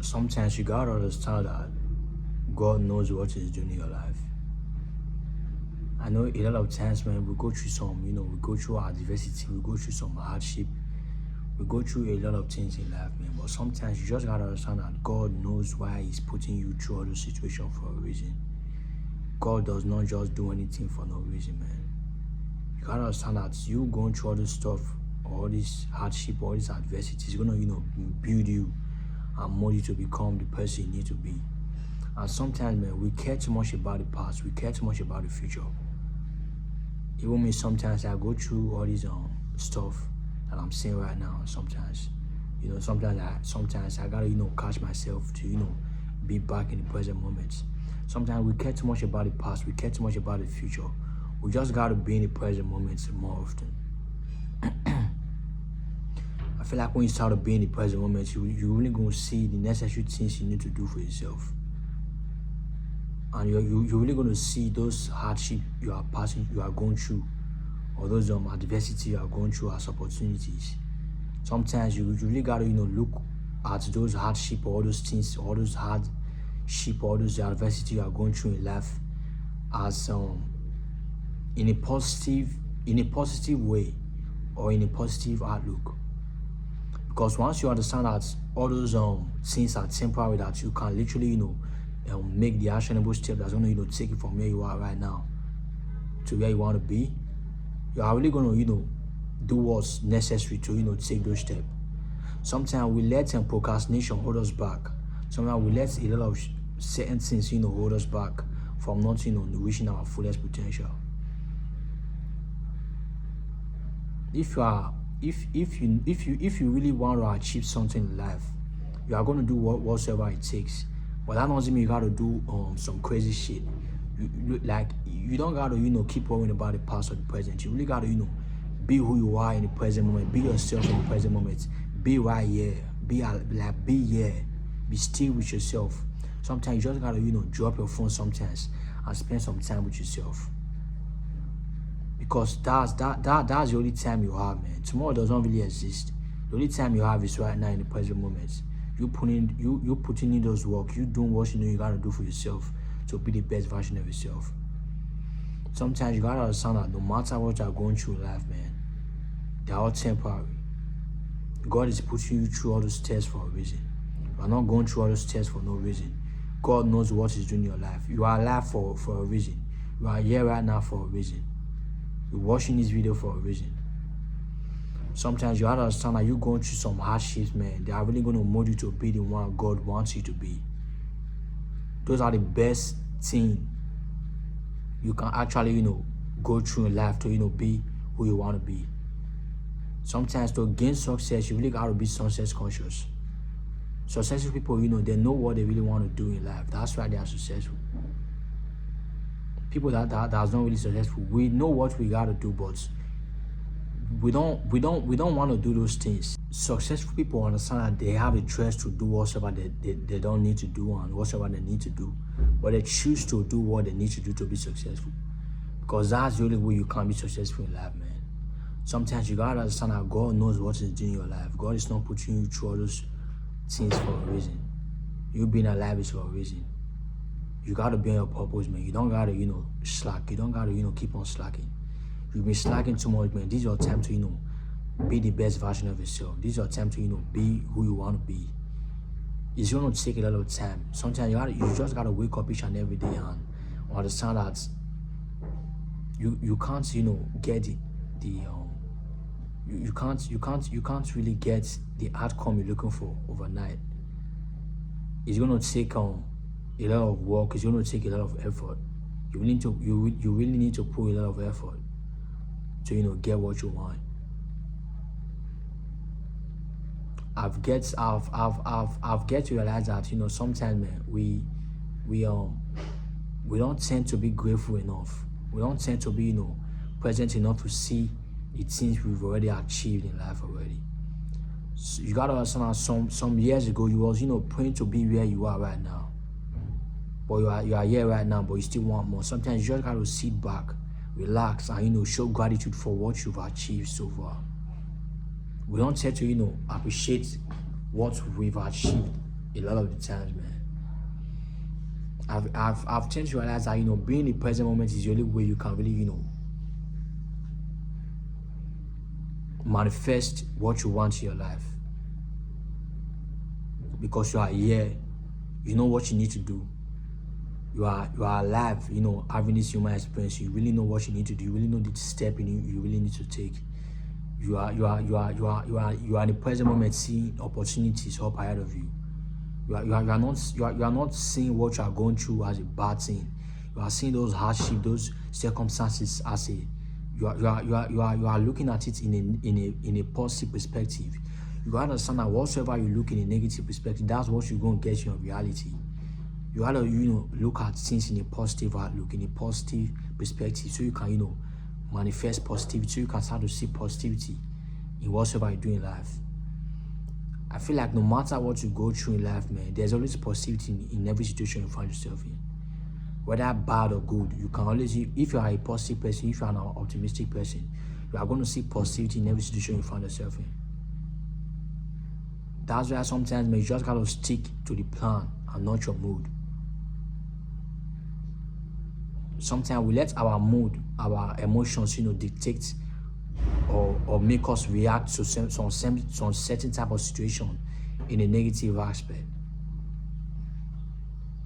sometimes you gotta understand that God knows what He's doing in your life. I know a lot of times when we go through some, we go through adversity, we go through some hardship, we go through a lot of things in life, man. But sometimes you just gotta understand that God knows why He's putting you through all those situations for a reason. God does not just do anything for no reason, man. You gotta understand that you going through all this stuff, all this hardship, all this adversity is gonna, build you and mold you to become the person you need to be. And sometimes, man, we care too much about the past, we care too much about the future. Even me, sometimes I go through all this stuff that I'm saying right now. Sometimes, sometimes I gotta, catch myself to, be back in the present moment. Sometimes we care too much about the past, we care too much about the future. We just gotta be in the present moment more often. I feel like when you start to be in the present moment, you really gonna see the necessary things you need to do for yourself. And you're really going to see those hardships you are going through, or those adversity you are going through as opportunities. Sometimes you really got to, look at those hardship, all those things, all those hardship, all those adversity you are going through in life as in a positive way, or in a positive outlook. Because once you understand that all those things are temporary, that you can literally, make the actionable step that's going to, take you from where you are right now to where you want to be, you are really going to, do what's necessary to, take those steps. Sometimes we let procrastination hold us back. Sometimes we let a lot of certain things, hold us back from not, reaching our fullest potential. If you really want to achieve something in life, you are going to do whatsoever it takes. But that doesn't mean you gotta do some crazy shit. You don't gotta keep worrying about the past or the present. You really gotta be who you are in the present moment. Be yourself in the present moment. Be right here. Be here. Be still with yourself. Sometimes you just gotta drop your phone sometimes and spend some time with yourself. Because that's the only time you have, man. Tomorrow does not really exist. The only time you have is right now in the present moment. You putting in those work, you doing what you gotta do for yourself to be the best version of yourself. Sometimes you gotta understand that no matter what you're going through in life, man, they're all temporary. God is putting you through all those tests for a reason. You are not going through all those tests for no reason. God knows what He's doing in your life. You are alive for a reason. You are here right now for a reason. You're watching this video for a reason. Sometimes you have to understand that you're going through some hardships, man. They are really going to mold you to be the one God wants you to be. Those are the best things you can actually, go through in life to, be who you want to be. Sometimes to gain success, you really got to be success conscious. Successful people, they know what they really want to do in life. That's why they are successful. People that's not really successful, we know what we got to do, but we don't want to do those things. Successful people understand that they have a choice to do whatever they don't need to do and whatever they need to do, but they choose to do what they need to do to be successful, because that's the only way you can be successful in life, man. Sometimes you gotta understand that God knows what He's doing in your life. God is not putting you through all those things for a reason. You being alive is for a reason. You gotta be on your purpose, man. You don't gotta slack. You don't gotta keep on slacking. You've been slacking too much, man. This is your time to, be the best version of yourself. This is your time to, be who you want to be. It's going to take a lot of time. Sometimes you just got to wake up each and every day and understand that you can't, get you can't really get the outcome you're looking for overnight. It's going to take a lot of work. It's going to take a lot of effort. You really need to put a lot of effort to get what you want. I've get to realize that sometimes, man, we don't tend to be grateful enough. We don't tend to be present enough to see the things we've already achieved in life already. So you gotta understand that some years ago you was praying to be where you are right now, but you are here right now, but you still want more. Sometimes you just gotta sit back, relax, and show gratitude for what you've achieved so far. We don't tend to appreciate what we've achieved A lot of the times, man. I've changed to realize that, you know, being in the present moment is the only way you can really, you know, manifest what you want in your life. Because you are here, you know what you need to do. You are alive, you know, having this human experience. You really know what you need to do. You really know the step you really need to take. You are in the present moment, seeing opportunities up ahead of you. You are not seeing what you are going through as a bad thing. You are seeing those hardships, those circumstances as a you are looking at it in a positive perspective. You understand that whatsoever you look in a negative perspective, that's what you're going to get in your reality. You have to, you know, look at things in a positive outlook, in a positive perspective, so you can, you know, manifest positivity, so you can start to see positivity in whatsoever you do in life. I feel like no matter what you go through in life, man, there's always positivity in every situation you find yourself in. Whether bad or good, you can always, if you are a positive person, if you are an optimistic person, you are going to see positivity in every situation you find yourself in. That's why sometimes, man, you just got to stick to the plan and not your mood. Sometimes we let our mood, our emotions, you know, dictate or make us react to some certain type of situation in a negative aspect.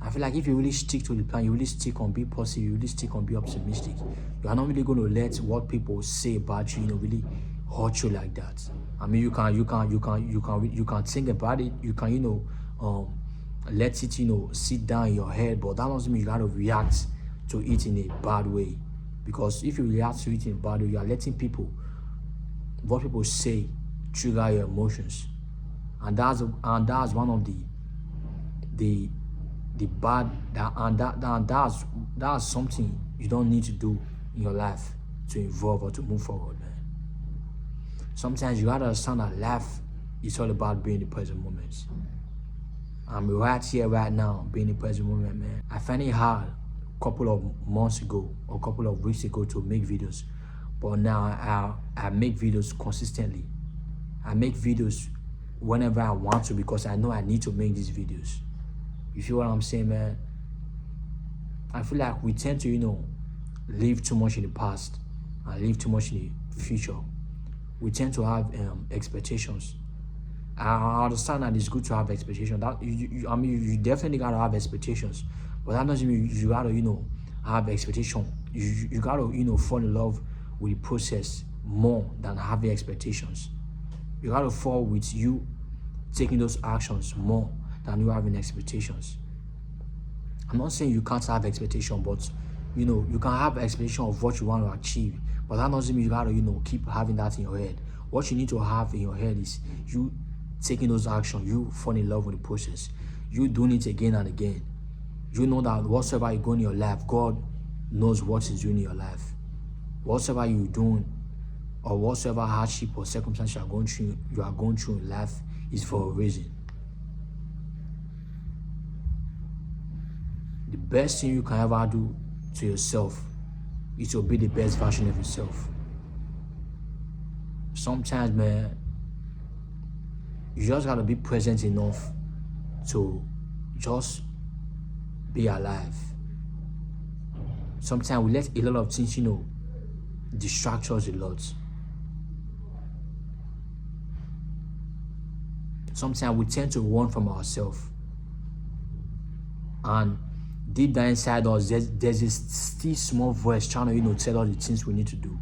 I feel like if you really stick to the plan, you really stick on be positive, you really stick on be optimistic, you are not really going to let what people say about you, you know, really hurt you like that. I mean, you can think about it, you can, you know, let it, you know, sit down in your head, but that doesn't mean you got to react to it in a bad way. Because if you react to it in a bad way, you are letting what people say trigger your emotions, and that's one of the bad, that's something you don't need to do in your life to evolve or to move forward, man. Sometimes you gotta understand that life is all about being in the present moment. I'm right here, right now, being in the present moment, man. I find it hard a couple of months ago or a couple of weeks ago to make videos, but now I make videos consistently. I make videos whenever I want to, because I know I need to make these videos. You feel what I'm saying, man? I feel like we tend to, you know, live too much in the past and live too much in the future. We tend to have expectations. I understand that it's good to have expectations. That I mean, you definitely gotta have expectations, but that doesn't mean you gotta, you know, have expectation. You gotta, you know, fall in love with the process more than having expectations. You gotta fall with you taking those actions more than you having expectations. I'm not saying you can't have expectation, but you know, you can have expectation of what you want to achieve, but that doesn't mean you gotta, you know, keep having that in your head. What you need to have in your head is you taking those actions, you falling in love with the process, you doing it again and again. You know that whatsoever you go in your life, God knows what He's doing in your life. Whatsoever you're doing, or whatsoever hardship or circumstance you are going through in life is for a reason. The best thing you can ever do to yourself is to be the best version of yourself. Sometimes, man, you just gotta be present enough to just be alive. Sometimes we let a lot of things, you know, distract us a lot. Sometimes we tend to run from ourselves, and deep down inside us, there's this still small voice trying to, you know, tell us the things we need to do.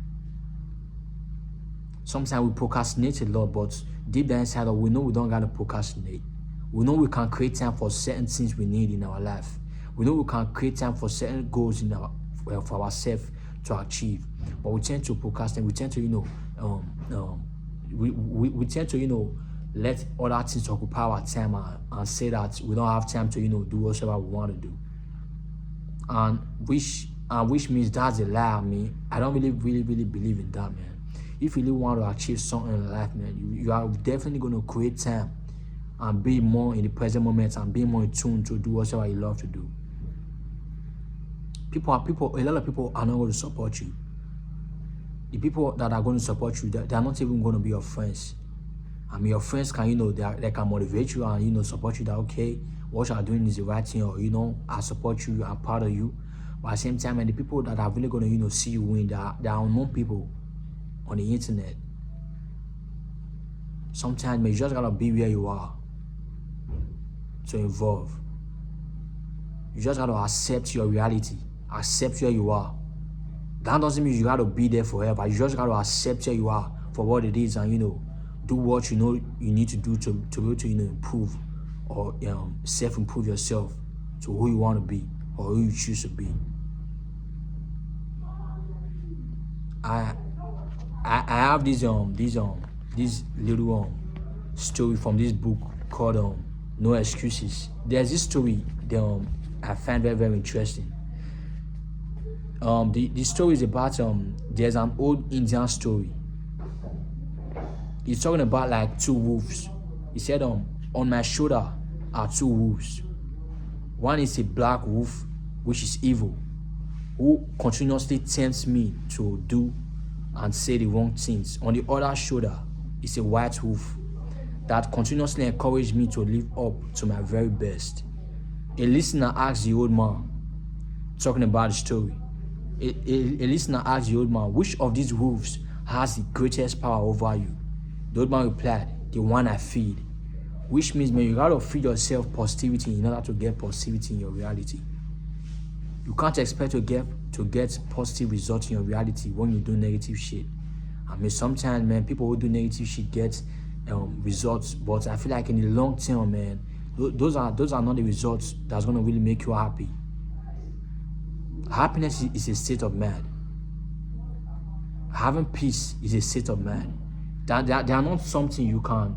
Sometimes we procrastinate a lot, but deep down inside us, we know we don't gotta procrastinate. We know we can create time for certain things we need in our life. We know we can create time for certain goals for ourselves to achieve. But we tend to procrastinate. We tend to, you know, we tend to, you know, let other things occupy our time and say that we don't have time to, you know, do whatever we want to do. And which means that's a lie. I mean, I don't really believe in that, man. If you really want to achieve something in life, man, you are definitely going to create time and be more in the present moment and be more in tune to do whatever you love to do. A lot of people are not going to support you. The people that are going to support you, they are not even going to be your friends. I mean, your friends can, they can motivate you and, support you that, okay, what you are doing is the right thing, or, I support you, I'm proud of you. But at the same time, and the people that are really going to, see you win, they are unknown people on the internet. Sometimes, man, you just got to be where you are to evolve. You just got to accept your reality, accept where you are. That doesn't mean you got to be there forever. You just got to accept where you are for what it is and, do what you need to do to be able to, improve or self-improve yourself to who you want to be or who you choose to be. I have this little story from this book called No Excuses. There's this story that I find very, very interesting. The story is about there's an old Indian story. He's talking about like two wolves. He said on my shoulder are two wolves. One is a black wolf, which is evil, who continuously tempts me to do and say the wrong things. On the other shoulder is a white wolf that continuously encouraged me to live up to my very best. A listener asked the old man, talking about the story, a listener asked the old man, which of these wolves has the greatest power over you? The old man replied, the one I feed. Which means, man, you gotta feed yourself positivity in order to get positivity in your reality. You can't expect to get positive results in your reality when you do negative shit. I mean, sometimes, man, people who do negative shit get results, but I feel like in the long term, man, those are not the results that's gonna really make you happy. Happiness is a state of mind. Having peace is a state of mind. They are not something you can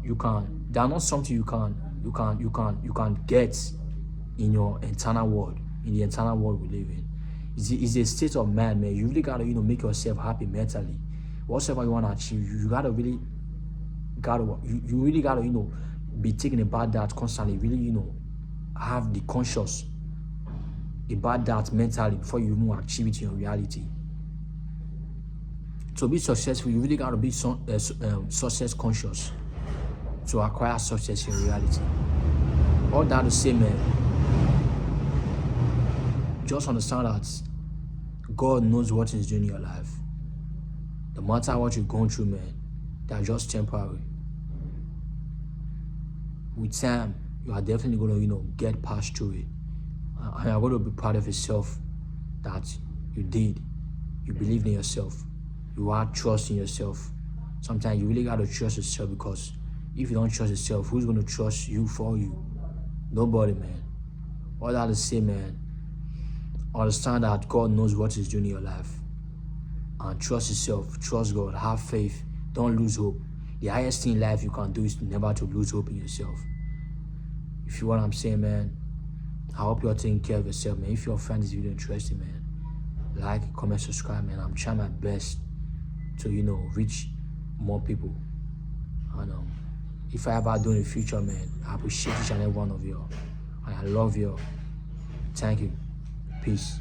get in your internal world, in the internal world we live in. It's a state of mind, man. You really gotta, make yourself happy mentally. Whatever you wanna achieve, you really gotta, be thinking about that constantly. Really, have the conscious about that mentally before you even achieve it in your reality. To be successful, you really got to be success conscious to acquire success in reality. All that to say, man, just understand that God knows what He's doing in your life. No matter what you're going through, man, they're just temporary. With time, you are definitely going to, get past through it. And you're going to be proud of yourself that you did. You believed in yourself. You are trusting yourself. Sometimes you really got to trust yourself, because if you don't trust yourself, who's going to trust you for you? Nobody, man. All that to say, man, understand that God knows what He's doing in your life. And trust yourself. Trust God. Have faith. Don't lose hope. The highest thing in life you can do is never to lose hope in yourself. If you know what I'm saying, man, I hope you're taking care of yourself, man. If you find this video interesting, man, like, comment, subscribe, man. I'm trying my best to, reach more people. And if I ever do in the future, man, I appreciate each and every one of you. And I love you. Thank you. Peace.